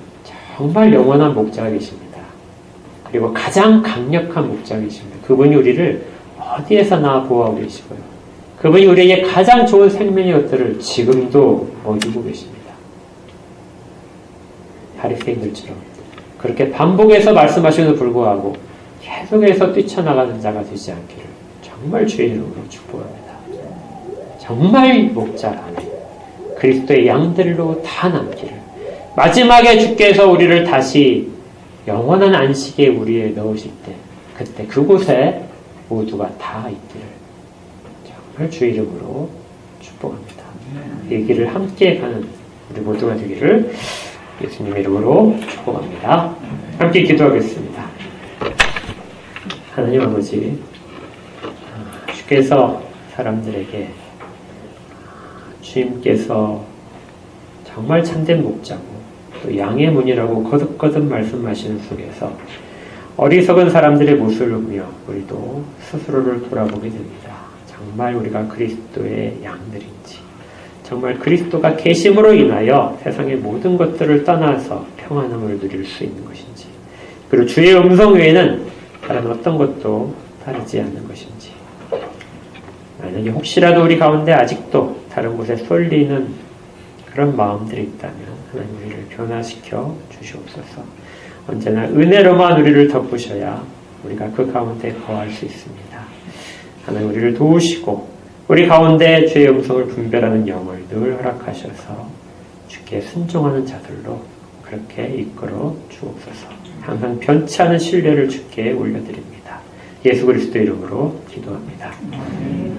정말 영원한 목자가 계십니다. 그리고 가장 강력한 목자가 계십니다. 그분이 우리를 어디에서나 보호하고 계시고요. 그분이 우리에게 가장 좋은 생명의 것들을 지금도 먹이고 계십니다. 바리새인들처럼 그렇게 반복해서 말씀하시면서 불구하고 계속해서 뛰쳐나가는 자가 되지 않기를 정말 주의 이름으로 축복합니다. 정말 목자 안에 그리스도의 양들로 다 남기를, 마지막에 주께서 우리를 다시 영원한 안식에 우리에 넣으실 때 그때 그곳에 모두가 다 있기를 정말 주의 이름으로 축복합니다. 이 길을 함께 가는 우리 모두가 되기를 예수님 이름으로 축복합니다. 함께 기도하겠습니다. 하나님 아버지, 주께서 사람들에게 주님께서 정말 참된 목자고 또 양의 문이라고 거듭거듭 말씀하시는 속에서 어리석은 사람들의 모습을 보며 우리도 스스로를 돌아보게 됩니다. 정말 우리가 그리스도의 양들인지, 정말 그리스도가 계심으로 인하여 세상의 모든 것들을 떠나서 평안함을 누릴 수 있는 것인지, 그리고 주의 음성 외에는 다른 어떤 것도 다르지 않는 것인지, 만약에 혹시라도 우리 가운데 아직도 다른 곳에 쏠리는 그런 마음들이 있다면 하나님 우리를 변화시켜 주시옵소서. 언제나 은혜로만 우리를 덮으셔야 우리가 그 가운데 거할 수 있습니다. 하나님 우리를 도우시고 우리 가운데 주의 음성을 분별하는 영을 늘 허락하셔서 주께 순종하는 자들로 그렇게 이끌어 주옵소서. 항상 변치 않은 신뢰를 주께 올려드립니다. 예수 그리스도 이름으로 기도합니다. 아멘.